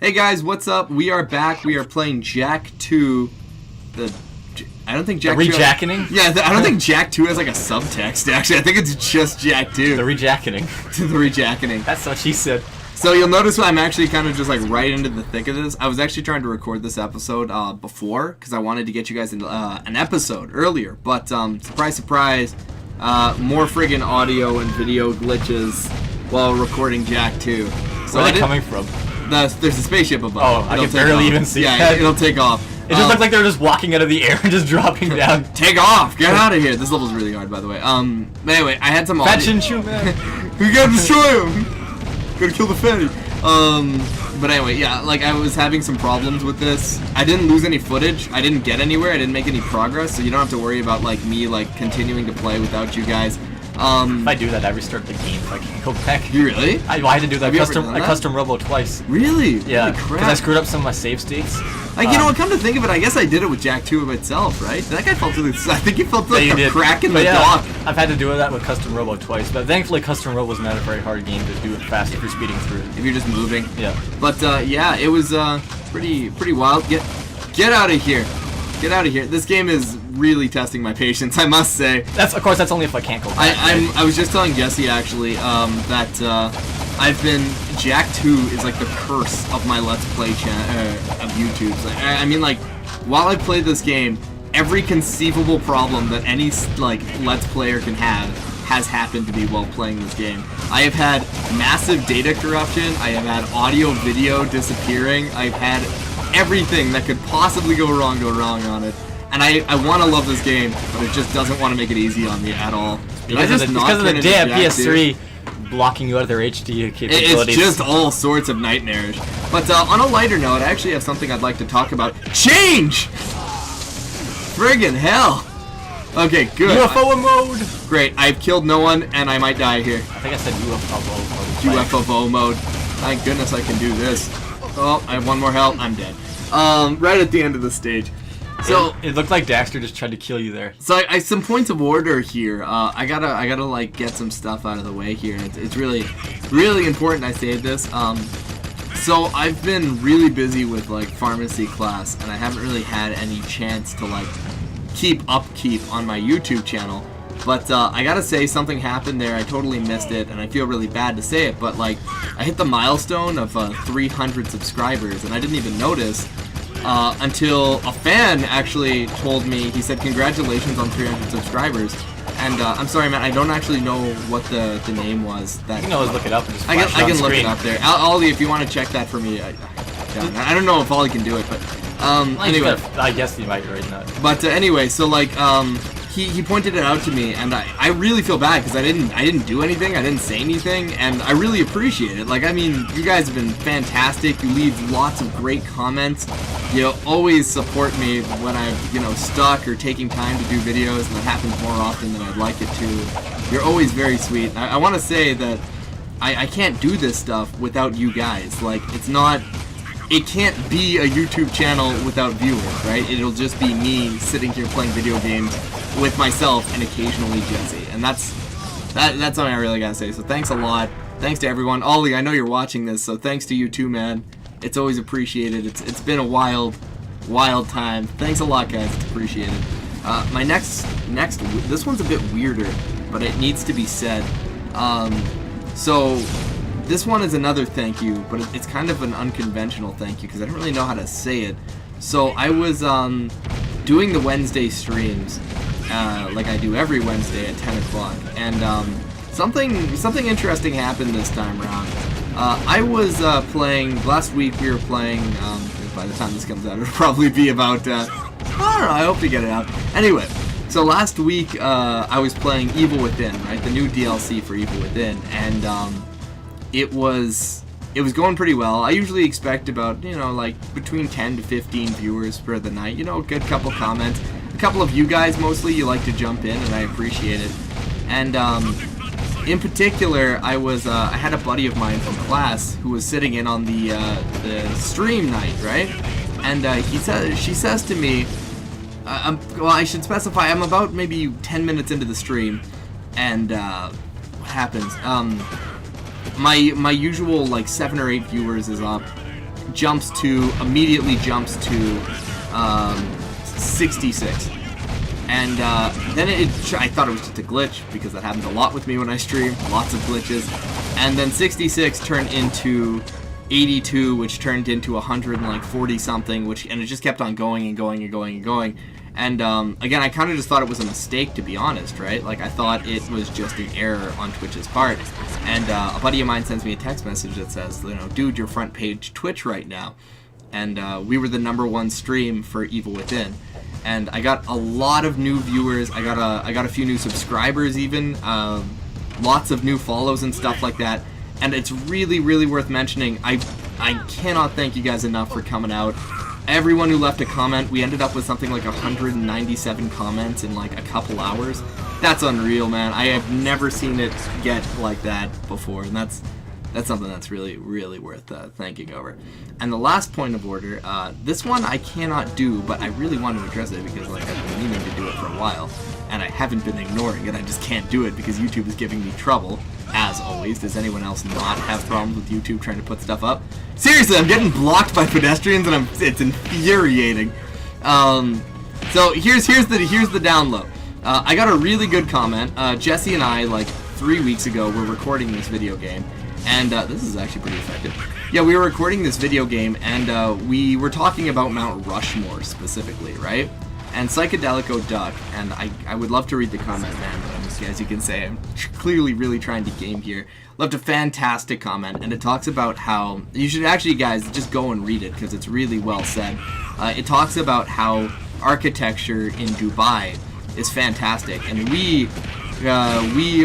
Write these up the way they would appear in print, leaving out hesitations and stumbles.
Hey guys, what's up? We are back. We are playing Jak 2. I don't think Jak 2... The rejackening? Yeah, I don't think Jak 2 has like a subtext, actually. I think it's just Jak 2. The rejackening. The rejackening. That's what she said. So you'll notice I'm actually kind of just like right into the thick of this. I was actually trying to record this episode before, because I wanted to get you guys an episode earlier. But surprise, surprise, more friggin' audio and video glitches while recording Jak 2. So where are they coming from? There's a spaceship above. Oh, I can barely even see that. Yeah, it'll take off. It just looked like they were just walking out of the air and just dropping down. Take off! Get out of here! This level's really hard, by the way. But anyway, I had some audio. Fetch and shoot, man. We gotta destroy him! Gotta kill the fatty. But anyway, yeah, like I was having some problems with this. I didn't lose any footage. I didn't get anywhere. I didn't make any progress, so you don't have to worry about like me like continuing to play without you guys. If I do that, I restart the game if I can't go back. You really? I had to do that. I custom robo twice. Really? Yeah, because I screwed up some of my save states. Like, you know what, come to think of it, I guess I did it with Jak 2 of itself, right? That guy felt really, I think he felt like a crack in the dock. I've had to do that with custom robo twice, but thankfully custom robo is not a very hard game to do it fast if you're speeding through it. If you're just moving. Yeah. But yeah, it was pretty wild. Get out of here. Get out of here. This game is really testing my patience, I must say. Of course, that's only if I can't go back. I was just telling Jesse, actually, that I've been... Jak 2 is like the curse of my Let's Play of YouTube. Like, I mean, like, while I played this game, every conceivable problem that any, like, Let's Player can have has happened to me while playing this game. I have had massive data corruption, I have had audio-video disappearing, I've had everything that could possibly go wrong on it. And I want to love this game, but it just doesn't want to make it easy on me at all. Because of the damn PS3 blocking you out of their HD capabilities. It's just all sorts of nightmarish. But on a lighter note, I actually have something I'd like to talk about. Change! Friggin' hell! Okay, good. UFO mode! Great, I've killed no one, and I might die here. I think I said UFO mode. UFO mode. Thank goodness I can do this. Oh, I have one more health. I'm dead. Right at the end of the stage. So it looked like Daxter just tried to kill you there. So I some points of order here. I gotta like get some stuff out of the way here. It's really important I save this. So I've been really busy with like pharmacy class, and I haven't really had any chance to like keep upkeep on my YouTube channel. But I gotta say, something happened there. I totally missed it, and I feel really bad to say it. But like, I hit the milestone of 300 subscribers, and I didn't even notice. Until a fan actually told me, he said, congratulations on 300 subscribers. And I'm sorry, man, I don't actually know what the name was. You can always look it up and just I can look it up there. Ollie, if you want to check that for me, I don't know if Ollie can do it, but anyway. I guess you might right now. But anyway, so like, he pointed it out to me, and I really feel bad because I didn't do anything, I didn't say anything, and I really appreciate it. Like, I mean, you guys have been fantastic. You leave lots of great comments. You always support me when I'm, stuck or taking time to do videos, and that happens more often than I'd like it to. You're always very sweet. I want to say that I can't do this stuff without you guys. Like, it can't be a YouTube channel without viewers, right? It'll just be me sitting here playing video games with myself and occasionally Jesse. And that's something I really gotta say. So thanks a lot. Thanks to everyone. Ollie, I know you're watching this, so thanks to you too, man. It's always appreciated. It's been a wild time. Thanks a lot, guys. It's appreciated. My next this one's a bit weirder, but it needs to be said. So this one is another thank you, but it's kind of an unconventional thank you because I don't really know how to say it. So I was doing the Wednesday streams, like I do every Wednesday at 10 o'clock, and something interesting happened this time around. I was playing, last week we were playing, by the time this comes out it'll probably be about, I don't know, I hope to get it out. Anyway, so last week I was playing Evil Within, right, the new DLC for Evil Within, and it was going pretty well. I usually expect about, like between 10 to 15 viewers for the night, a good couple comments. A couple of you guys mostly, you like to jump in, and I appreciate it. And in particular, I had a buddy of mine from class who was sitting in on the stream night, right? And she says to me, well, I should specify, I'm about maybe 10 minutes into the stream, and what happens? My usual like 7 or 8 viewers is up, immediately jumps to 66. And then I thought it was just a glitch, because that happens a lot with me when I stream, lots of glitches. And then 66 turned into 82, which turned into 140 something, and it just kept on going and going and going and going. And again, I kind of just thought it was a mistake, to be honest, right? Like, I thought it was just an error on Twitch's part. And a buddy of mine sends me a text message that says, you know, dude, you're front page Twitch right now. And we were the #1 stream for Evil Within. And I got a lot of new viewers. I got a few new subscribers even. Lots of new follows and stuff like that. And it's really, really worth mentioning. I cannot thank you guys enough for coming out. Everyone who left a comment, we ended up with something like 197 comments in like a couple hours. That's unreal, man. I have never seen it get like that before, and that's something that's really, really worth thanking over. And the last point of order, this one I cannot do, but I really want to address it because like I've been meaning to do it for a while, and I haven't been ignoring it. I just can't do it because YouTube is giving me trouble, as always. Does anyone else not have problems with YouTube trying to put stuff up? Seriously, I'm getting blocked by pedestrians, and it's infuriating. So here's the down low. I got a really good comment. Jesse and I, like 3 weeks ago, were recording this video game. And this is actually pretty effective. Yeah, we were recording this video game, and we were talking about Mount Rushmore specifically, right? And Psychedelico Duck, and I would love to read the comment, man, but as you can say, I'm clearly really trying to game here. Left a fantastic comment, and it talks about how, you should actually, guys, just go and read it, because it's really well said. It talks about how architecture in Dubai is fantastic, and we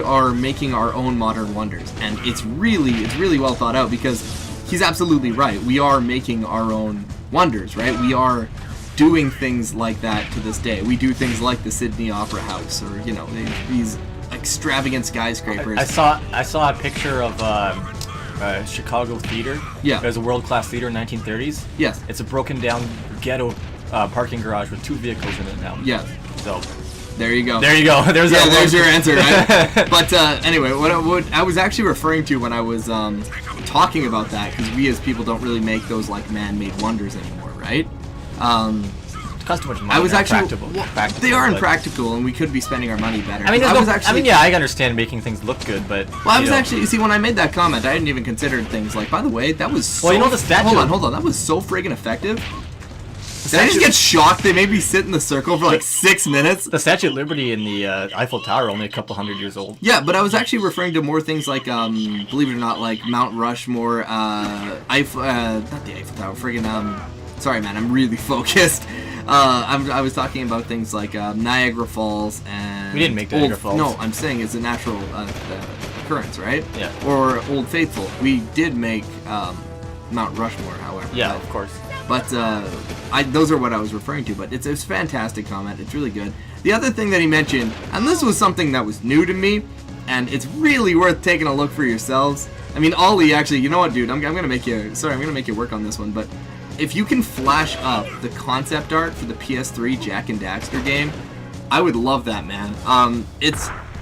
are making our own modern wonders, and it's really well thought out, because he's absolutely right. We are making our own wonders, right? We are doing things like that to this day. We do things like the Sydney Opera House, or you know, these extravagant skyscrapers. I saw a picture of Chicago theater. Yeah, it was a world-class theater in 1930s. Yes, it's a broken down ghetto parking garage with 2 vehicles in it now. Yeah, so. There you go. There you go. There's your answer, right? But anyway, what I was actually referring to when I was talking about that, because we as people don't really make those like man-made wonders anymore, right? It costs too much money. I was actually practical, they are impractical, and we could be spending our money better. I mean, yeah, I understand making things look good, but well, I was actually, you see, when I made that comment, I hadn't even considered things like, by the way, that was so, well, you know, the statue. Hold on, that was so friggin' effective. Did I just get shocked? They made me sit in the circle for like 6 minutes. The Statue of Liberty and the Eiffel Tower are only a couple hundred years old. Yeah, but I was actually referring to more things like, believe it or not, like Mount Rushmore, not the Eiffel Tower, friggin', sorry man, I'm really focused. I was talking about things like Niagara Falls and... We didn't make Niagara Falls. No, I'm saying it's a natural occurrence, right? Yeah. Or Old Faithful. We did make Mount Rushmore, however. Yeah, of course. But those are what I was referring to. But it's a fantastic comment. It's really good. The other thing that he mentioned, and this was something that was new to me, and it's really worth taking a look for yourselves. I mean, Ollie, actually, you know what, dude? I'm gonna make you. Sorry, I'm gonna make you work on this one. But if you can flash up the concept art for the PS3 Jak and Daxter game, I would love that, man.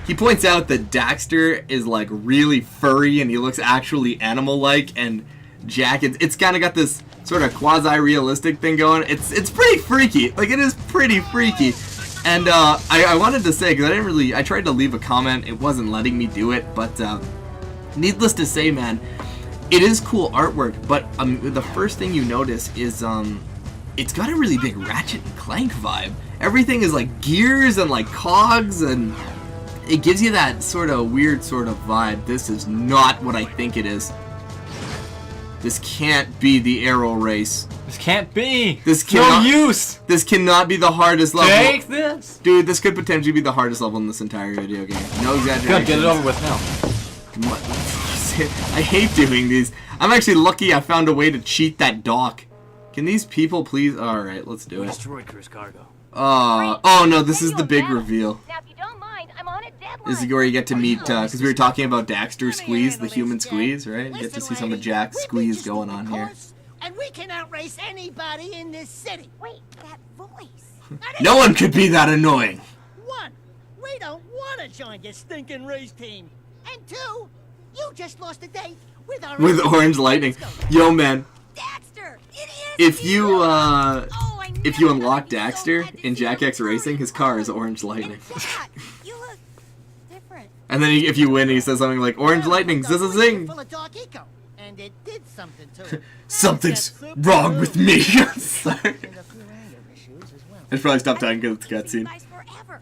He points out that Daxter is like really furry and he looks actually animal-like, and Jak, it's kind of got this sort of quasi-realistic thing going. It's pretty freaky. Like, it is pretty freaky. And I wanted to say, because I tried to leave a comment, it wasn't letting me do it, but needless to say, man, it is cool artwork, but the first thing you notice is it's got a really big Ratchet and Clank vibe. Everything is like gears and like cogs, and it gives you that sort of weird sort of vibe. This is not what I think it is. This can't be the Arrow Race. This can't be. This cannot, no use. This cannot be the hardest level. Take this. Dude, this could potentially be the hardest level in this entire video game. No exaggeration. Good, get it over with now. I hate doing these. I'm actually lucky I found a way to cheat that dock. Can these people please... Alright, let's do it. Destroyed Chris cargo. Oh no, this is the big reveal. Now, if you don't mind, I'm on a deadline. This is where you get to meet, because we were talking about Daxter Squeeze, the human squeeze, right? You get to see some of Jack's squeeze going on here. And we can outrace anybody in this city. Wait, that voice. No one could be that annoying. 1, we don't want to join your stinking race team. And 2, you just lost a date with our... With Orange Lightning. Yo, man. Daxter! if you I if you never unlock thought I'd be so Daxter glad to in see you Jak X return. Racing, his car is Orange Lightning. And Jack, you look different. And then if you win, he says something like, Orange Lightning, zing. Full of dark eco, and it did something to it. Something's That's super wrong with cool. me. I'm sorry. And a few anger issues as well. I should probably stop I've talking been because it's a thinking cutscene. these guys forever.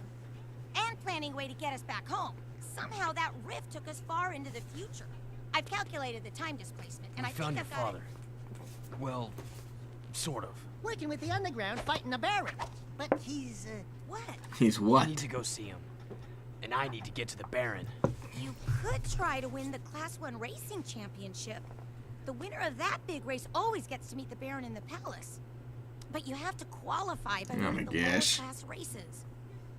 And planning a way to get us back home. Somehow that rift took us far into the future. I've calculated the time displacement, and I think I've got it. Well, sort of. Working with the underground, fighting the Baron. But he's, What? He's I what? need to go see him. And I need to get to the Baron. You could try to win the Class 1 Racing Championship. The winner of that big race always gets to meet the Baron in the palace. But you have to qualify by Oh my winning the lower gosh. class races.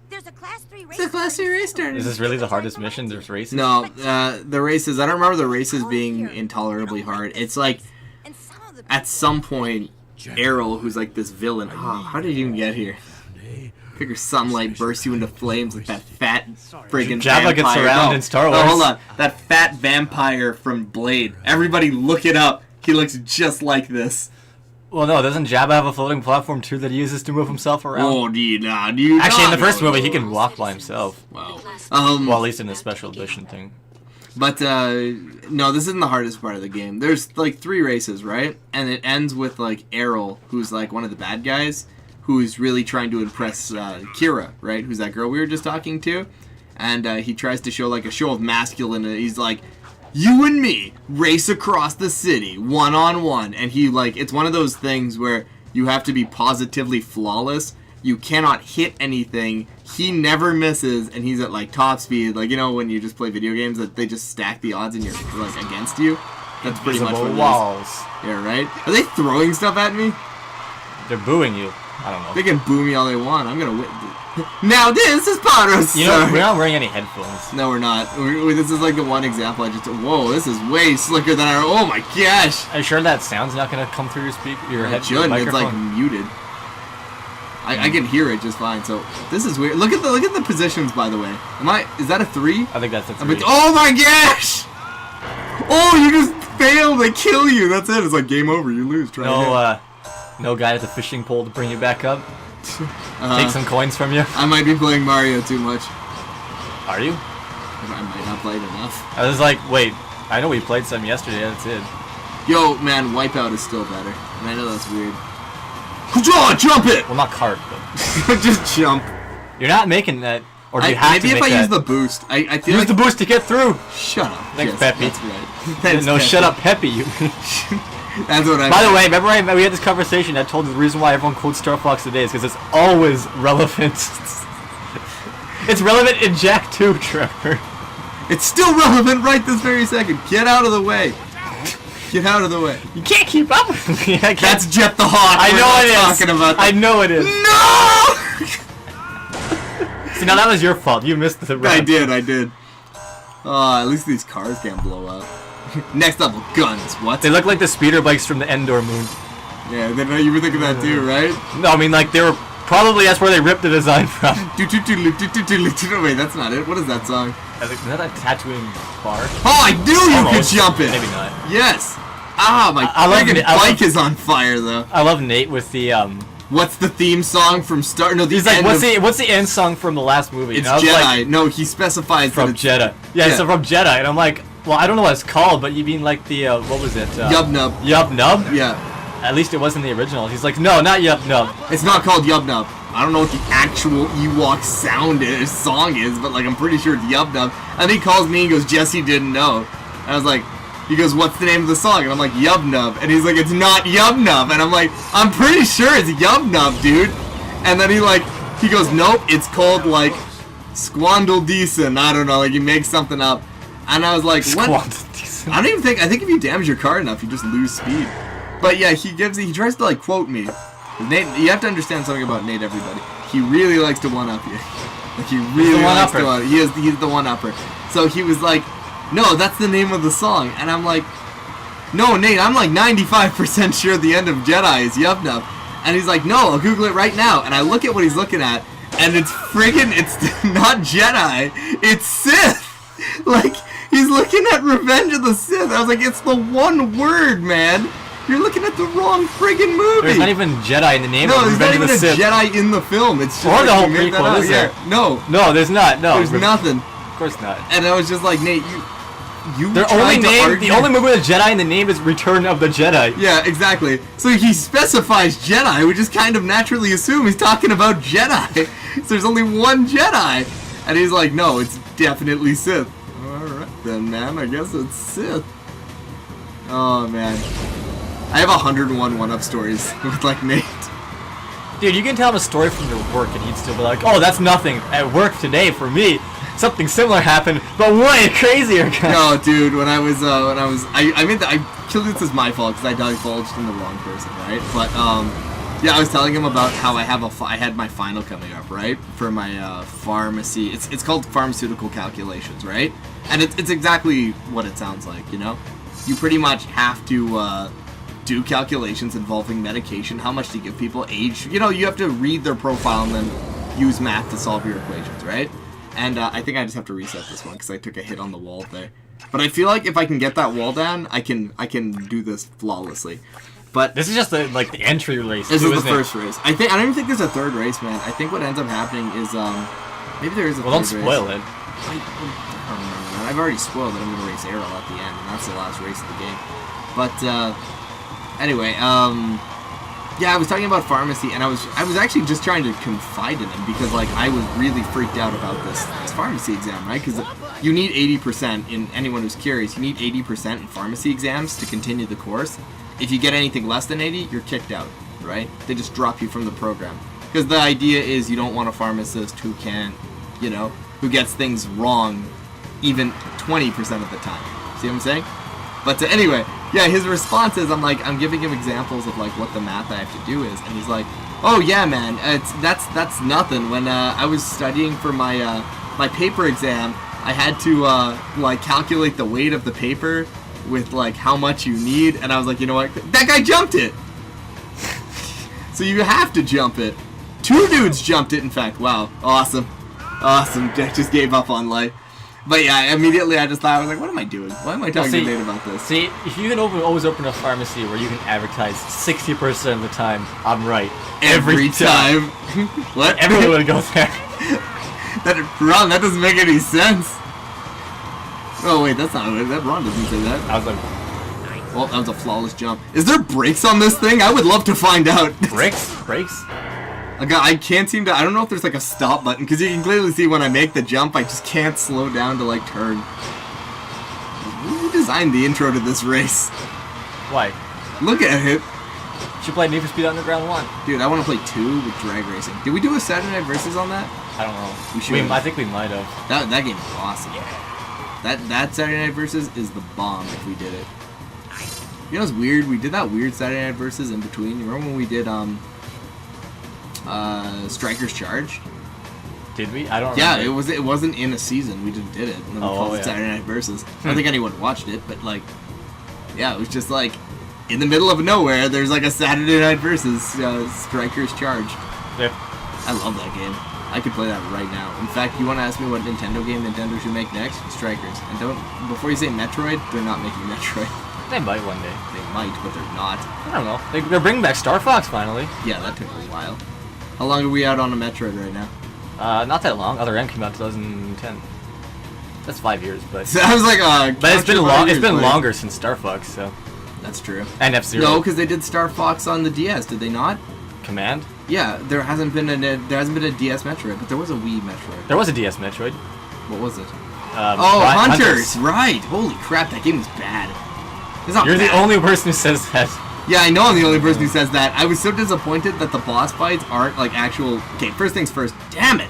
There's a Class 3 race. It's a Class 3 race starting. Is this really the hardest mission? There's races? No, the races, I don't remember the races being intolerably hard. It's like, And some of the at some point, Errol, who's like this villain, how did he even get here? Figure sunlight bursts you into flames with that fat friggin' Jabba vampire. gets around No, in Star no, Wars. hold on. That fat vampire from Blade. Everybody look it up. He looks just like this. Well, no, doesn't Jabba have a floating platform too that he uses to move himself around? Oh, do you not? Do you Actually, in not the first know movie, he those? can walk by himself. Wow. Well, at least in the special edition thing. But, no, this isn't the hardest part of the game. There's, like, 3 races, right? And it ends with, like, Errol, who's, like, one of the bad guys, who's really trying to impress Kira, right? Who's that girl we were just talking to? And he tries to show, like, a show of masculinity. He's like, you and me race across the city, one-on-one. And he, like, it's one of those things where you have to be positively flawless. You cannot hit anything. He never misses, and he's at like top speed. Like, you know when you just play video games that they just stack the odds and you're like against you? That's pretty much what it Invisible is. walls. Yeah, right? Are they throwing stuff at me? They're booing you. I don't know. They can boo me all they want. I'm gonna win. Now this is Potters! You know, we're not wearing any headphones. No, we're not. This is like the one example I just... Whoa, this is way slicker than I... Oh my gosh! Are you sure that sound's not gonna come through your your It head, your shouldn't. It's microphone? like muted. I can hear it just fine. So this is weird. Look at the positions, by the way. Is that a 3? I think that's a I mean, 3. oh my gosh! Oh, you just failed. They kill you. That's it. It's like game over. You lose. Try again. No guy at the fishing pole to bring you back up. Take some coins from you. I might be playing Mario too much. Are you? I might not play it enough. I was like, wait. I know we played some yesterday. That's it. Yo, man, Wipeout is still better. And I know that's weird. Jump it! Well, not cart, but Just jump. you're not making that. Or do you have Maybe to if make I that? use the boost. I feel Use like... the boost to get through. Shut up. Thanks, Yes, Peppy. That's right. Thanks, No, Peppy. shut up, Peppy. You. That's what I By the way, remember we had this conversation. I told you the reason why everyone quotes Star Fox today is because it's always relevant. It's relevant in Jak 2, Trevor. It's still relevant right this very second. Get out of the way. Get out of the way. You can't keep up with me. I can't. That's Jet the Hawk. I We're know not it is. talking about I that. know it is. No! See, now that was your fault. You missed the round. I did. At least these cars can't blow up. Next level, guns. What? They look like the speeder bikes from the Endor moon. Yeah, you were thinking that too, right? No, I mean like they were probably that's where they ripped the design from. Wait, that's not it. What is that song? I think, is that a tattooing bar? Oh, I knew you Almost. could jump it. Maybe not. Yes. Ah, my I love friggin' it. I bike love- is on fire though. I love Nate with the What's the theme song from Star? No, the He's like, end what's the end song from the last movie? It's And I was Jedi. like, No, he specifies from that it's Jeddah. Yeah, Yeah. so from Jeddah, and I'm like, well, I don't know what it's called, but you mean like the what was it? Yub Nub. Yub Nub? Yeah. At least it wasn't the original. He's like, no, not Yub Nub. It's not called Yub Nub. I don't know what the actual Ewok song is, but like I'm pretty sure it's Yub Nub. And he calls me and goes, Jesse didn't know. And I was like, he goes, what's the name of the song? And I'm like, Yub Nub. And he's like, it's not Yub Nub. And I'm like, I'm pretty sure it's Yub Nub, dude. And then he goes, nope, it's called like Squandle Decent. I don't know, like he makes something up. And I was like, what? I don't even think, I think if you damage your car enough, you just lose speed. But yeah, he tries to like quote me. Nate, you have to understand something about Nate, everybody. He really likes to one-up you. Like he really likes to one-up. He's the one-upper. So he was like, no, that's the name of the song. And I'm like, no, Nate, I'm like 95% sure the end of Jedi is Yub Nub. And he's like, no, I'll Google it right now. And I look at what he's looking at, and it's not Jedi, it's Sith. Like, he's looking at Revenge of the Sith. I was like, it's the one word, man. You're looking at the wrong friggin' movie. There's not even Jedi in the name no, of there's not Revenge even of a the Sith. Jedi in the film. It's just Or like the whole you made that prequel, up. is there? No, No, there's not. No. there's nothing. Of course not. And I was just like, Nate, you The tried to argue. only movie with a Jedi in the name is Return of the Jedi. Yeah, exactly. So he specifies Jedi, we just kind of naturally assume he's talking about Jedi. So there's only one Jedi. And he's like, no, it's definitely Sith. Alright then, man, I guess it's Sith. Oh, man. I have 101 one-up stories with, like, Nate. Dude, you can tell him a story from your work and he'd still be like, oh, that's nothing. At work today, for me, something similar happened, but way crazier. No, dude, clearly this is my fault because I divulged in the wrong person, right? But, yeah, I was telling him about how I had my final coming up, right? For my, pharmacy. It's called pharmaceutical calculations, right? And it's exactly what it sounds like, you know? You pretty much have to, do calculations involving medication, how much to give people, age, you know, you have to read their profile and then use math to solve your equations, right? And I think I just have to reset this one because I took a hit on the wall there. But I feel like if I can get that wall down, I can do this flawlessly. But This is just the entry race. this too, is the isn't it? first race. I don't even think there's a third race, man. I think what ends up happening is maybe there is a Well, third don't race. spoil it. I don't remember, man. I've already spoiled that I'm gonna race Arrow at the end, and that's the last race of the game. But anyway, yeah, I was talking about pharmacy, and I was actually just trying to confide in him because like I was really freaked out about this pharmacy exam, right? Because you need 80% in anyone who's curious. You need 80% in pharmacy exams to continue the course. If you get anything less than 80, you're kicked out, right? They just drop you from the program because the idea is you don't want a pharmacist who can't, you know, who gets things wrong even 20% of the time. See what I'm saying? But anyway, yeah, his response is, I'm giving him examples of like what the math I have to do is, and he's like, oh yeah, man, that's nothing. When I was studying for my my paper exam, I had to like calculate the weight of the paper with like how much you need, and I was like, you know what, that guy jumped it. So you have to jump it. 2 dudes jumped it, in fact. Wow, awesome. Jack just gave up on life. But yeah, immediately I just thought, I was like, what am I doing? Why am I talking to Nate about this? See, if you can always open a pharmacy where you can advertise 60% of the time, I'm right. Every time. What? Everyone would go there. Ron, that doesn't make any sense. Oh wait, that's not it. Ron doesn't say that. I was like, Well, that was a flawless jump. Is there brakes on this thing? I would love to find out. brakes? I can't seem to. I don't know if there's like a stop button because you can clearly see when I make the jump, I just can't slow down to like turn. Who designed the intro to this race? Why? Look at it, You should play Need for Speed Underground 1. dude. I want to play 2 with drag racing. Did we do a Saturday Night Versus on that? I don't know. We should. I think we might have. That game is awesome. That Saturday Night Versus is the bomb if we did it. You know what's weird? We did that weird Saturday Night Versus in between. You remember when we did Striker's Charge? Did we? I don't Yeah, remember. it wasn't in a season. We just did it. And then we called it Saturday Night Versus. I don't think anyone watched it, but like, yeah, it was just like in the middle of nowhere. There's like a Saturday Night Versus Striker's Charge. Yeah. I love that game. I could play that right now. In fact, you want to ask me what Nintendo game Nintendo should make next? Strikers. And before you say Metroid, they're not making Metroid. They might one day. They might, but they're not. I don't know. They're bringing back Star Fox finally. Yeah, that took a while. How long are we out on a Metroid right now? Not that long. Other M came out 2010. That's 5 years, but So I was like, but it's been long. It's been longer since Star Fox, so. That's true. And F-Zero. No, because they did Star Fox on the DS, did they not? Command. Yeah, there hasn't been a DS Metroid, but there was a Wii Metroid. There was a DS Metroid. What was it? Oh, Hunters! Right! Holy crap, that game was bad. It's not You're bad. the only person who says that. Yeah, I know I'm the only person who says that. I was so disappointed that the boss fights aren't like actual. Okay, first things first. Damn it!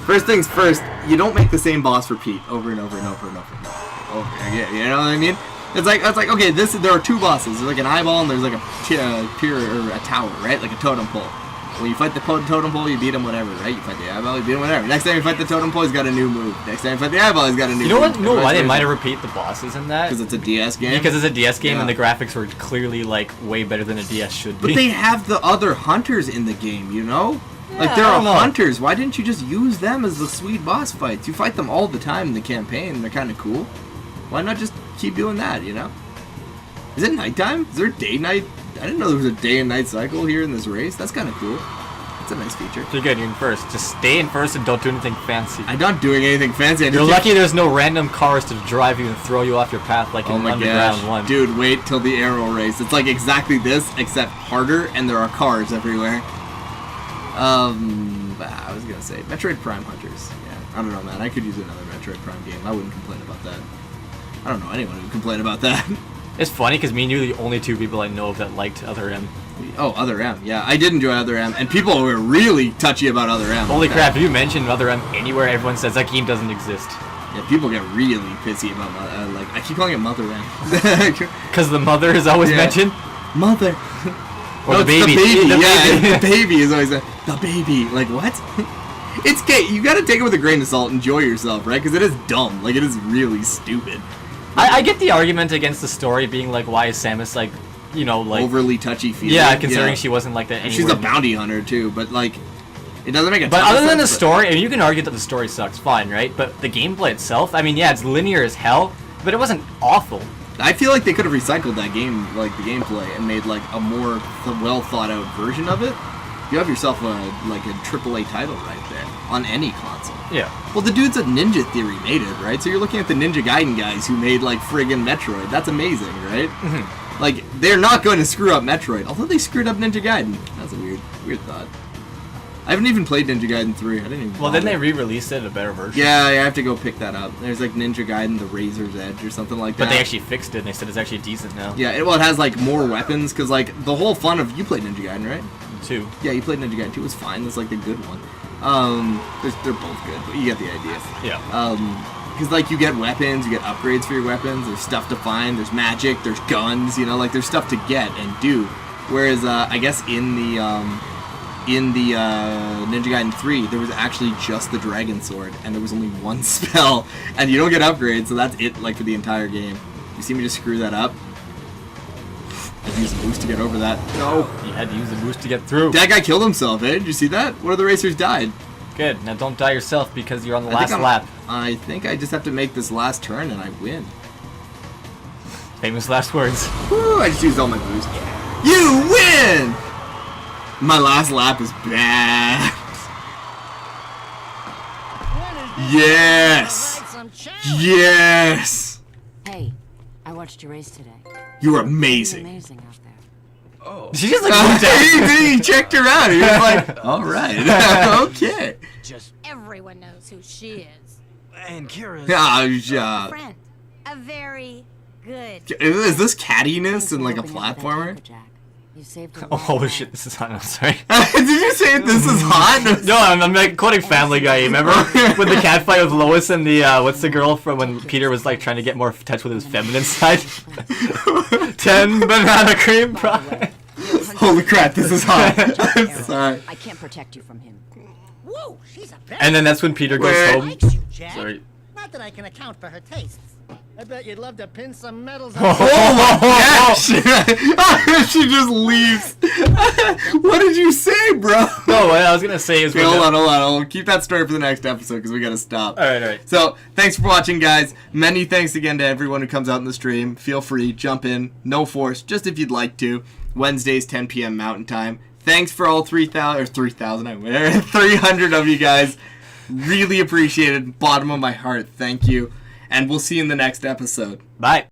First things first, you don't make the same boss repeat over and over and over and over and over. Yeah, you know what I mean? It's like okay, there are 2 bosses. There's like an eyeball and there's like a pier or a tower, right? Like a totem pole. When you fight the totem pole, you beat him whatever, right? You fight the eyeball, you beat him whatever. Next time you fight the totem pole, he's got a new move. Next time you fight the eyeball, he's got a new move. You know what? You know why they might have repeat the bosses in that? Because it's a DS game? Because it's a DS game Yeah. and the graphics were clearly like way better than a DS should be. But they have the other hunters in the game, you know? Like, there I are don't know. hunters. Why didn't you just use them as the sweet boss fights? You fight them all the time in the campaign. They're kind of cool. Why not just keep doing that, you know? Is it nighttime? Is there a day-night? I didn't know there was a day and night cycle here in this race. That's kind of cool. That's a nice feature. You're good. You're in first. Just stay in first and don't do anything fancy. I'm not doing anything fancy. You're lucky there's no random cars to drive you and throw you off your path like in Underground 1. Dude, wait till the arrow race. It's like exactly this, except harder, and there are cars everywhere. I was gonna say Metroid Prime Hunters. Yeah, I don't know, man. I could use another Metroid Prime game. I wouldn't complain about that. I don't know anyone who would complain about that. It's funny because me and you are the only two people I know of that liked Other M. Oh, Other M. Yeah, I did enjoy Other M, and people were really touchy about Other M. Holy crap! If you mention Other M anywhere, everyone says that game doesn't exist. Yeah, people get really pissy about like I keep calling it Mother M. Because the mother is always mentioned. Mother. Or no, the baby. The baby. The yeah, baby. the baby is always the baby. Like what? It's gay. You gotta take it with a grain of salt. Enjoy yourself, right? Because it is dumb. Like it is really stupid. I get the argument against the story being like, why is Samus like, you know, like overly touchy-feely? Yeah, considering she wasn't like that anywhere. She's a bounty hunter too, but like, it doesn't make a. But other than the story, and you can argue that the story sucks, fine, right? But the gameplay itself, I mean, yeah, it's linear as hell, but it wasn't awful. I feel like they could have recycled that game, like the gameplay, and made like a more well thought out version of it. You have yourself a AAA title right there on any console. Yeah. Well, the dudes at Ninja Theory made it, right? So you're looking at the Ninja Gaiden guys who made like friggin' Metroid. That's amazing, right? Mm-hmm. Like they're not going to screw up Metroid, although they screwed up Ninja Gaiden. That's a weird thought. I haven't even played Ninja Gaiden 3. I didn't even. Well, then they re-released it, a better version. Yeah, I have to go pick that up. There's like Ninja Gaiden: The Razor's Edge or something like that. But they actually fixed it, and they said it's actually decent now. Yeah, it has like more weapons, because like the whole fun of you played Ninja Gaiden, right? 2. Yeah, you played Ninja Gaiden 2. It was fine. It's like the good one. They're both good, but you get the idea. Yeah. Because like you get weapons, you get upgrades for your weapons. There's stuff to find. There's magic. There's guns. You know, like there's stuff to get and do. Whereas I guess in the Ninja Gaiden 3, there was actually just the Dragon Sword, and there was only one spell, and you don't get upgrades, so that's it, like, for the entire game. You see me just screw that up? I had to use a boost to get over that. No! You had to use the boost to get through. That guy killed himself, eh? Did you see that? One of the racers died. Good. Now don't die yourself, because you're on the last lap. I think I just have to make this last turn, and I win. Famous last words. Woo! I just used all my boost. You win! My last lap is bad. Yes! Yes! Hey, I watched your race today. You were You're amazing. amazing out there. Oh. She just like moved out. He checked her out. He was like, alright. Okay. Just Everyone knows who she is. and Kira's. Yeah, Friend. A very good. is this cattiness Thanks and for like a helping out with that platformer? camper, Jack. You saved a Oh, lot holy of shit, this is hot. I'm sorry. Did you say this is hot? No, I'm like quoting Family Guy. You remember with the cat fight with Lois and the what's the girl from when Peter was like trying to get more touch with his feminine side? 10 banana cream pie. Holy crap, this is hot. I'm sorry. I can't protect you from him. Whoa, she's a bet. And then that's when Peter goes Wait. home. Likes you, Jack. Sorry. Not that I can account for her tastes. I bet you'd love to pin some medals Oh on my gosh! She just leaves. What did you say, bro? No, what I was gonna say is Okay, hold on. Keep that story for the next episode because we gotta stop. Alright. So, thanks for watching, guys. Many thanks again to everyone who comes out in the stream. Feel free, jump in. No force, just if you'd like to. Wednesdays, 10 p.m. Mountain Time. Thanks for all 300 of you guys. Really appreciate it. Bottom of my heart, thank you. And we'll see you in the next episode. Bye.